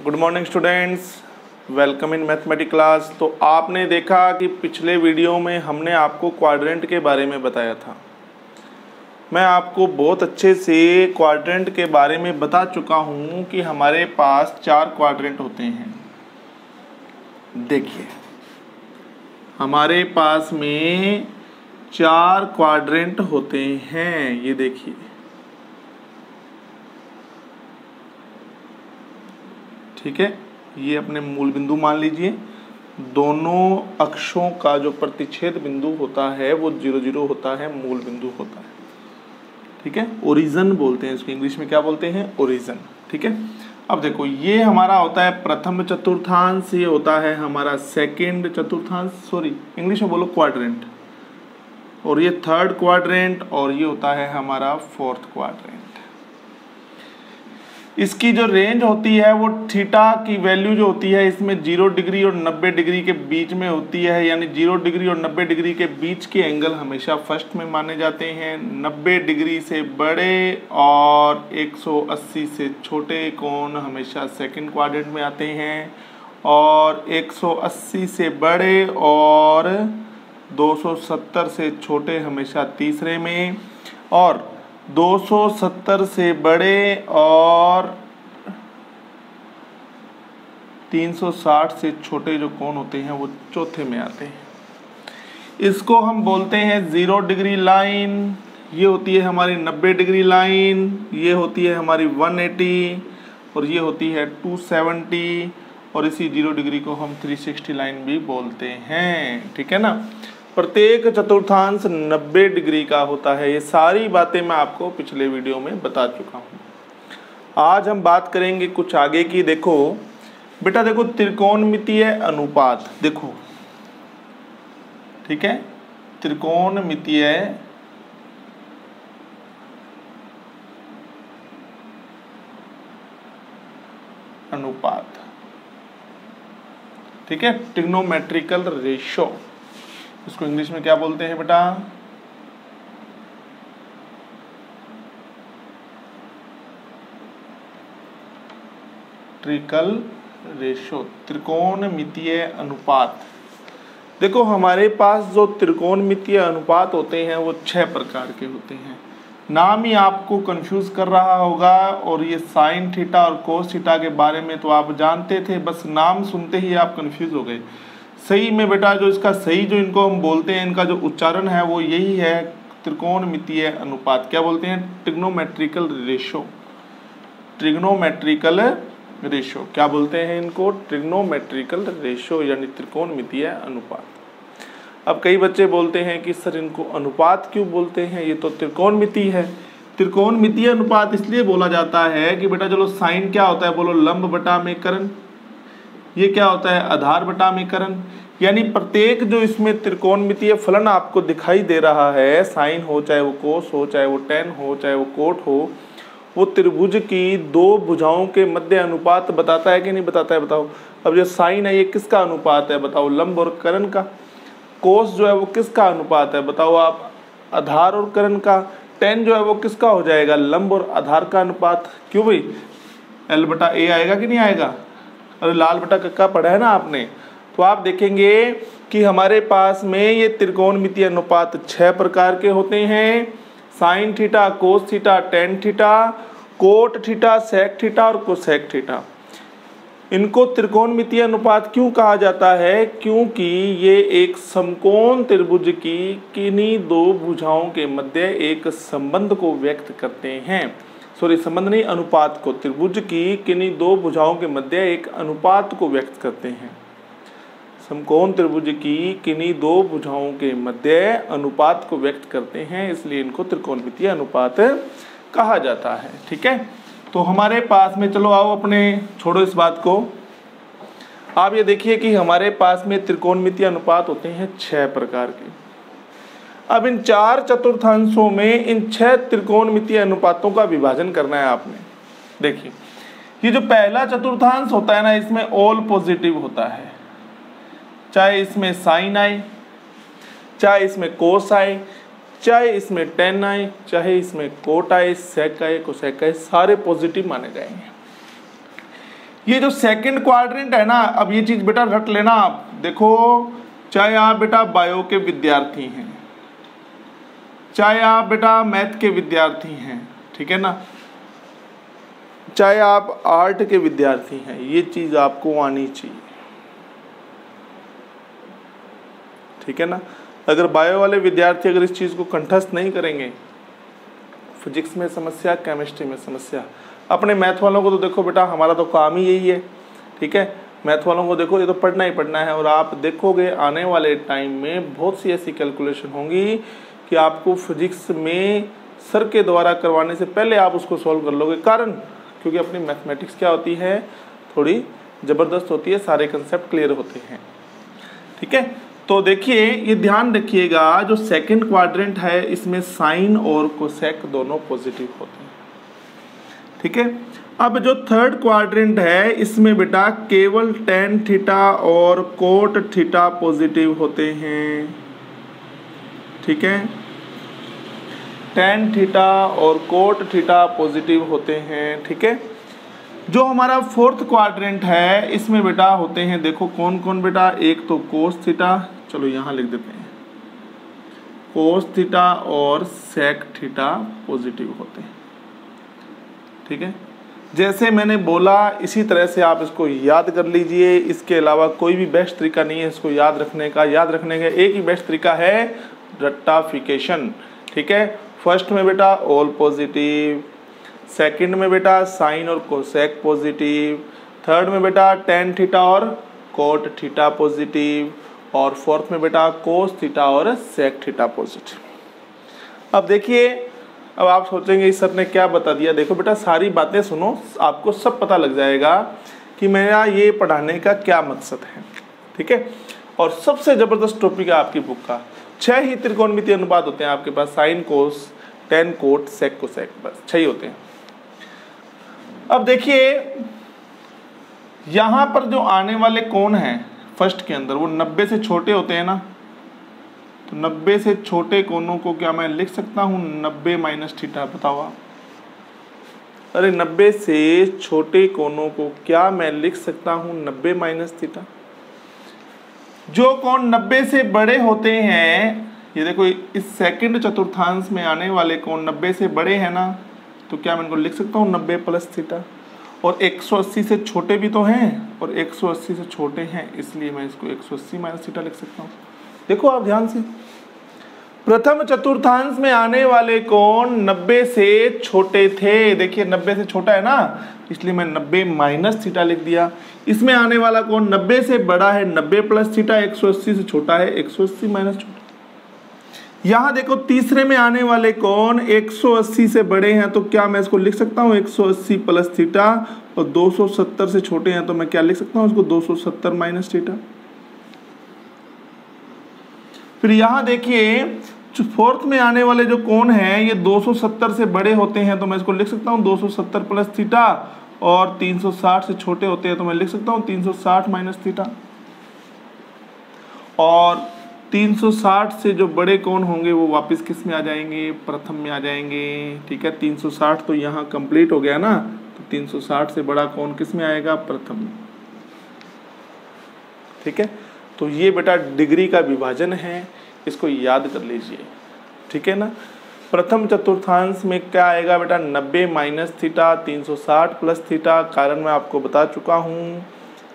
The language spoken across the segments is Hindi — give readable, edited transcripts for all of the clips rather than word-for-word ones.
Good morning students, welcome in mathematics class. तो आपने देखा कि पिछले वीडियो में हमने आपको क्वाड्रेंट के बारे में बताया था। मैं आपको बहुत अच्छे से क्वाड्रेंट के बारे में बता चुका हूँ कि हमारे पास 4 क्वाड्रेंट होते हैं। देखिए, हमारे पास में 4 क्वाड्रेंट होते हैं। ये देखिए, ठीक है। ये अपने मूल बिंदु मान लीजिए। दोनों अक्षों का जो प्रतिच्छेद बिंदु होता है वो 0 0 होता है, मूल बिंदु होता है। ठीक है, ओरिजिन बोलते हैं इसको, इंग्लिश में क्या बोलते हैं? ओरिजिन। ठीक है। अब देखो, ये हमारा होता है प्रथम चतुर्थांश, ये होता है हमारा सेकंड चतुर्थांश, सॉरी इंग्लिश में बोलो क्वाड्रेंट, और ये थर्ड क्वाड्रेंट, और ये होता है हमारा फोर्थ क्वाड्रेंट। इसकी जो रेंज होती है वो थीटा की वैल्यू जो होती है इसमें 0 डिग्री और 90 डिग्री के बीच में होती है, यानी 0 डिग्री और 90 डिग्री के बीच के एंगल हमेशा फर्स्ट में माने जाते हैं। 90 डिग्री से बड़े और 180 से छोटे कोण हमेशा सेकंड क्वाड्रेंट में आते हैं, और 180 से बड़े और 270 से छोटे हमेशा तीसरे में, और 270 से बड़े और 360 से छोटे जो कोण होते हैं वो चौथे में आते हैं। इसको हम बोलते हैं 0 डिग्री लाइन। ये होती है हमारी 90 डिग्री लाइन, ये होती है हमारी 180, और ये होती है 270, और इसी 0 डिग्री को हम 360 लाइन भी बोलते हैं। ठीक है ना। प्रत्येक चतुर्थांश 90 डिग्री का होता है। ये सारी बातें मैं आपको पिछले वीडियो में बता चुका हूँ। आज हम बात करेंगे कुछ आगे की। देखो बेटा, देखो त्रिकोणमितीय अनुपात, देखो ठीक है, त्रिकोणमितीय अनुपात, ठीक है, ट्रिग्नोमेट्रिकल रेशियो। इसको इंग्लिश में क्या बोलते हैं बेटा? ट्रिकल रेशियो, त्रिकोणमितीय अनुपात। देखो, हमारे पास जो त्रिकोणमितीय अनुपात होते हैं वो 6 प्रकार के होते हैं। नाम ही आपको कंफ्यूज कर रहा होगा, और ये साइन थीटा और कोस थीटा के बारे में तो आप जानते थे, बस नाम सुनते ही आप कंफ्यूज हो गए। सही में बेटा, जो इसका सही जो इनको हम बोलते हैं, इनका जो उच्चारण है वो यही है, त्रिकोणमितीय अनुपात। क्या बोलते हैं? Trigonometrical ratio. ट्रिग्नोमेट्रिकल रेशियो क्या बोलते हैं इनको? ट्रिग्नोमेट्रिकल रेशियो, यानी त्रिकोणमितीय अनुपात। अब कई बच्चे बोलते हैं कि सर इनको अनुपात क्यों बोलते हैं, ये तो त्रिकोणमिति है। त्रिकोणमितीय अनुपात इसलिए बोला जाता है कि बेटा चलो, साइन क्या होता है बोलो? लंब बटा में कर्ण। ये क्या होता है? आधार बटा में कर्ण। यानी प्रत्येक जो इसमें त्रिकोणमितीय फलन आपको दिखाई दे रहा है, साइन हो, चाहे वो कोस हो, चाहे वो टेन हो, चाहे वो कोट हो, वो त्रिभुज की 2 भुजाओं के मध्य अनुपात बताता है कि नहीं बताता है? बताओ। अब जो साइन है ये किसका अनुपात है? बताओ, लंब और कर्ण का। कोस जो है वो किसका अनुपात है? बताओ आप, आधार और कर्ण का। टेन जो है वो किसका हो जाएगा? लंब और आधार का अनुपात। क्यों भाई? L बटा A आएगा कि नहीं आएगा? अरे लाल बटा कक्का पढ़ा है ना आपने। तो आप देखेंगे कि हमारे पास में ये त्रिकोणमितीय अनुपात 6 प्रकार के होते हैं। Sine theta, cos theta, tan theta, cot theta, sec theta और कोसेक थीटा। इनको त्रिकोणमितीय अनुपात क्यों कहा जाता है? क्योंकि ये एक समकोण त्रिभुज की किन्हीं 2 भुजाओं के मध्य एक संबंध को व्यक्त करते हैं। सॉरी, संबंध नहीं, अनुपात को। त्रिभुज की किन्हीं 2 भुजाओं के मध्य एक अनुपात को व्यक्त करते हैं। समकोण त्रिभुज की किन्हीं 2 भुजाओं के मध्य अनुपात को व्यक्त करते हैं, इसलिए इनको त्रिकोणमितीय अनुपात कहा जाता है। ठीक है। तो हमारे पास में, चलो आओ अपने, छोड़ो इस बात को। आप ये देखिए कि हमारे पास में त्रिकोणमितीय अनुपात होते हैं 6 प्रकार के। अब इन 4 चतुर्थांशों में इन 6 त्रिकोणमितीय अनुपातों का विभाजन करना है आपने। देखिए, ये जो पहला चतुर्थांश होता है ना, इसमें ऑल पॉजिटिव होता है। चाहे इसमें साइन आए, चाहे इसमें कोस आए, चाहे इसमें टेन आए, चाहे इसमें कोट आए, सेक आए, कोसेक आए, सारे पॉजिटिव माने जाएंगे। ये जो सेकंड क्वाड्रेंट है ना, अब ये चीज बेटा रट लेना आप। देखो, चाहे आप बेटा बायो के विद्यार्थी हैं, चाहे आप बेटा मैथ के विद्यार्थी हैं, ठीक है ना, चाहे आप आर्ट के विद्यार्थी हैं, ये चीज आपको आनी चाहिए, ठीक है ना। अगर बायो वाले विद्यार्थी अगर इस चीज को कंठस्थ नहीं करेंगे, फिजिक्स में समस्या, केमिस्ट्री में समस्या। अपने मैथ वालों को तो देखो बेटा, हमारा तो काम ही यही है, ठीक है। मैथ वालों को देखो, ये तो पढ़ना ही पढ़ना है, और आप देखोगे आने वाले टाइम में बहुत सी ऐसी कैलकुलेशन होंगी कि आपको फिजिक्स में सर के द्वारा करवाने से पहले आप उसको सॉल्व कर लोगे। कारण, क्योंकि अपनी मैथमेटिक्स क्या होती है, थोड़ी ज़बरदस्त होती है, सारे कंसेप्ट क्लियर होते हैं, ठीक है। तो देखिए, ये ध्यान रखिएगा, जो सेकंड क्वाड्रेंट है इसमें साइन और कोसेक दोनों पॉजिटिव होते हैं, ठीक है। अब जो थर्ड क्वाड्रेंट है इसमें बेटा केवल टेन थीटा और कोट थीटा पॉजिटिव होते हैं, ठीक है। टेन थीटा और कोट थीटा पॉजिटिव होते हैं, ठीक है। जो हमारा फोर्थ क्वाड्रेंट है इसमें बेटा होते हैं, देखो कौन कौन बेटा, एक तो कोस थीटा, चलो यहाँ लिख देते हैं, कोस थीटा और सेक थीटा पॉजिटिव होते हैं, ठीक है। जैसे मैंने बोला इसी तरह से आप इसको याद कर लीजिए, इसके अलावा कोई भी बेस्ट तरीका नहीं है इसको याद रखने का। याद रखने का एक ही बेस्ट तरीका है, रट्टाफिकेशन, ठीक है। फर्स्ट में बेटा ऑल पॉजिटिव, सेकंड में बेटा साइन और कोसेक पॉजिटिव, थर्ड में बेटा टेन थीटा और कोट थीटा पॉजिटिव, और फोर्थ में बेटा कोस थीटा और सेक थीटा पॉजिटिव। अब देखिए, अब आप सोचेंगे इस सर ने क्या बता दिया। देखो बेटा, सारी बातें सुनो, आपको सब पता लग जाएगा कि मेरा ये पढ़ाने का क्या मकसद है, ठीक है। और सबसे जबरदस्त टॉपिक है आपकी बुक का, 6 ही त्रिकोणमितीय अनुपात होते हैं आपके पास, sine cos tan cot sec cosec, बस 6 ही होते हैं। अब देखिए, यहां पर जो आने वाले कोण हैं फर्स्ट के अंदर, वो 90 से छोटे होते हैं ना, तो 90 से छोटे कोणों को क्या मैं लिख सकता हूं 90 माइनस थीटा, बताओ आप। अरे 90 से छोटे कोणों को क्या मैं लिख सकता हूं 90 माइनस थीटा। जो कोण 90 से बड़े होते हैं, ये देखो इस सेकंड चतुर्थांश में आने वाले कोण 90 से बड़े हैं ना, तो क्या मैं इनको लिख सकता हूँ 90 प्लस थीटा। और 180 से छोटे भी तो हैं, और 180 से छोटे हैं, इसलिए मैं इसको 180 माइनस थीटा लिख सकता हूँ। देखो आप ध्यान से, प्रथम चतुर्थांश में आने वाले कोण 90 से छोटे थे। देखिए 90 से छोटा है ना, इसलिए मैं 90 माइनस थीटा लिख दिया। इसमें आने वाला कोण 90 से बड़ा है, 90 प्लस थीटा, 180 से छोटा है, 180 माइनस छोटा। यहाँ देखो तीसरे में आने वाले कोण 180 से बड़े हैं, तो क्या मैं इसको लिख सकता हूँ 180 प्लस थीटा, और 270 से छोटे हैं तो मैं क्या लिख सकता हूँ इसको 270 माइनस थीटा। फिर यहाँ देखिए फोर्थ में आने वाले जो कोण हैं ये 270 से बड़े होते हैं, तो मैं इसको लिख सकता हूँ 270 प्लस थीटा, और 360 से छोटे होते हैं तो मैं लिख सकता हूँ 360 माइनस थीटा। और 360 से जो बड़े कोण होंगे वो वापस किस में आ जाएंगे, प्रथम में आ जाएंगे, ठीक है। 360 तो यहाँ कंप्लीट हो गया ना, तो 360 से बड़ा कोण किस में आएगा, प्रथम में, ठीक है। तो ये बेटा डिग्री का विभाजन है, इसको याद कर लीजिए, ठीक है ना। प्रथम चतुर्थांश में क्या आएगा बेटा 90 माइनस थीटा, 360 प्लस थीटा, कारण मैं आपको बता चुका हूँ,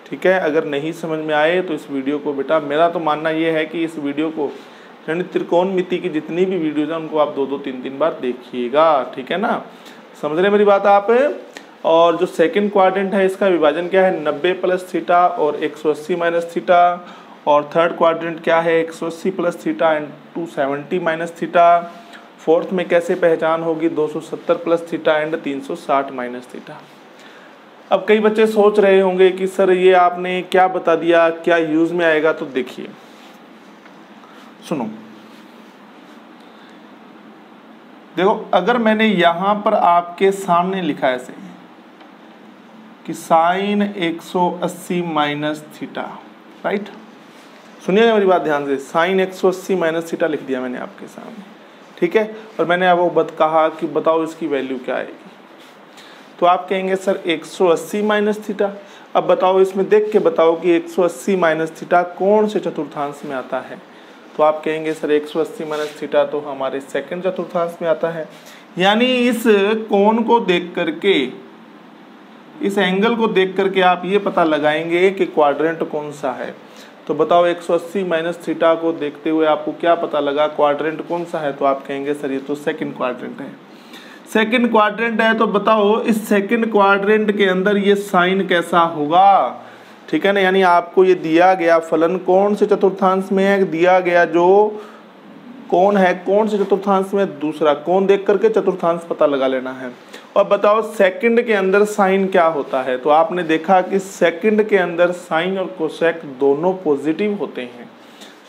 ठीक है। अगर नहीं समझ में आए तो इस वीडियो को बेटा, मेरा तो मानना ये है कि इस वीडियो को यानी त्रिकोणमिति की जितनी भी वीडियोज हैं उनको आप 2-2 3-3 बार देखिएगा, ठीक है ना। समझ रहे मेरी बात आप। और जो सेकंड क्वाड्रेंट है इसका विभाजन क्या है 90 प्लस थीटा और 180 माइनस थीटा, और थर्ड क्वाड्रेंट क्या है 180 plus theta and 270 minus theta. Fourth में कैसे पहचान होगी 270 plus theta and 360 minus theta. अब कई बच्चे सोच रहे होंगे कि सर ये आपने क्या बता दिया, क्या यूज में आएगा। तो देखिए सुनो, देखो अगर मैंने यहां पर आपके सामने लिखा है ऐसे कि साइन 180 माइनस थीटा, राइट, सुनिएगा मेरी बात ध्यान से, साइन 180 माइनस थीटा लिख दिया मैंने आपके सामने, ठीक है। और मैंने आपको कहा कि बताओ इसकी वैल्यू क्या आएगी, तो आप कहेंगे सर 180 माइनस थीटा। अब बताओ, इसमें देख के बताओ कि 180 माइनस थीटा कौन से चतुर्थांश में आता है। तो आप कहेंगे सर 180 माइनस थीटा तो हमारे सेकंड चतुर्थांश में आता है। यानी इस कोण को देख करके, इस एंगल को देख करके आप ये पता लगाएंगे कि क्वाड्रेंट कौन सा है। तो बताओ 180 माइनस थीटा को देखते हुए आपको क्या पता लगा, क्वाड्रेंट कौन सा है। तो आप कहेंगे सर ये तो सेकंड क्वाड्रेंट है। सेकंड क्वाड्रेंट है तो बताओ इस सेकंड क्वाड्रेंट के अंदर ये साइन कैसा होगा, ठीक है ना। यानी आपको ये दिया गया फलन कौन से चतुर्थांश में है, दिया गया जो कोण है कौन से चतुर्थांश में, दूसरा कोण देख करके चतुर्थांश पता लगा लेना है। और बताओ सेकंड के अंदर साइन क्या होता है। तो आपने देखा कि सेकंड के अंदर साइन और कोसेक दोनों पॉजिटिव होते हैं।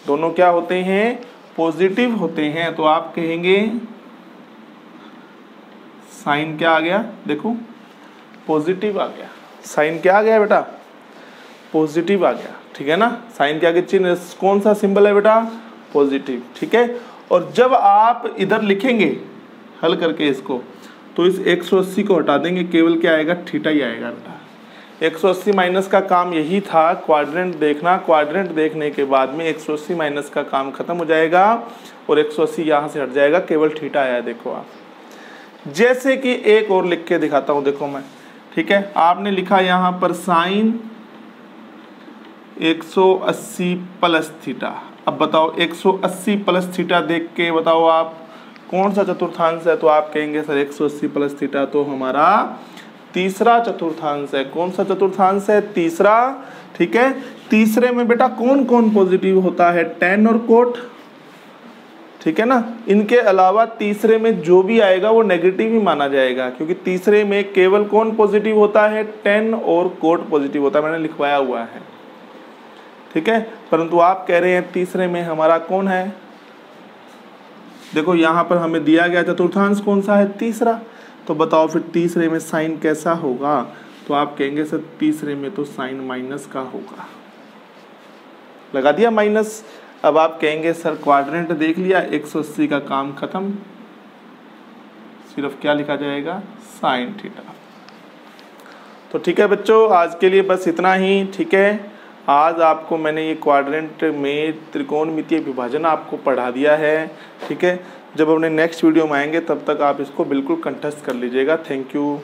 दोनों क्या होते हैं, पॉजिटिव होते हैं। तो आप कहेंगे साइन क्या आ गया, देखो पॉजिटिव आ गया। साइन क्या आ गया बेटा, पॉजिटिव आ गया, ठीक है ना। साइन के आगे चिन्ह कौन सा सिंबल है बेटा, पॉजिटिव, ठीक है। और जब आप इधर लिखेंगे हल करके इसको, तो इस 180 को हटा देंगे, केवल क्या आएगा, थीटा ही आएगा बेटा। 180 माइनस का काम यही था, क्वाड्रेंट देखना। क्वाड्रेंट देखने के बाद में 180 माइनस का काम खत्म हो जाएगा और 180 यहाँ से हट जाएगा, केवल थीटा आया। देखो आप, जैसे कि एक और लिख के दिखाता हूँ, देखो मैं, ठीक है। आपने लिखा यहाँ पर साइन 180 प्लस थीटा। अब बताओ 180 प्लस थीटा देख के बताओ आप कौन सा चतुर्थांश है। तो आप कहेंगे सर 180 प्लस थीटा तो हमारा तीसरा चतुर्थांश है। कौन सा चतुर्थांश है, तीसरा, ठीक है। तीसरे में बेटा कौन कौन पॉजिटिव होता है, टेन और कोट, ठीक है ना। इनके अलावा तीसरे में जो भी आएगा वो नेगेटिव ही माना जाएगा, क्योंकि तीसरे में केवल कौन पॉजिटिव होता है, टेन और कोट पॉजिटिव होता है, मैंने लिखवाया हुआ है, ठीक है। परंतु आप कह रहे हैं तीसरे में हमारा कौन है, देखो यहाँ पर हमें दिया गया चतुर्थांश कौन सा है, तीसरा। तो बताओ फिर तीसरे में साइन कैसा होगा। तो आप कहेंगे सर तीसरे में तो साइन माइनस का होगा, लगा दिया माइनस। अब आप कहेंगे सर क्वाड्रेंट देख लिया, 180 का काम खत्म, सिर्फ क्या लिखा जाएगा, साइन थीटा। तो ठीक है बच्चों, आज के लिए बस इतना ही, ठीक है। आज आपको मैंने ये क्वाड्रेंट में त्रिकोणमितीय विभाजन आपको पढ़ा दिया है, ठीक है। जब अपने नेक्स्ट वीडियो में आएंगे तब तक आप इसको बिल्कुल कंठस्थ कर लीजिएगा। Thank you.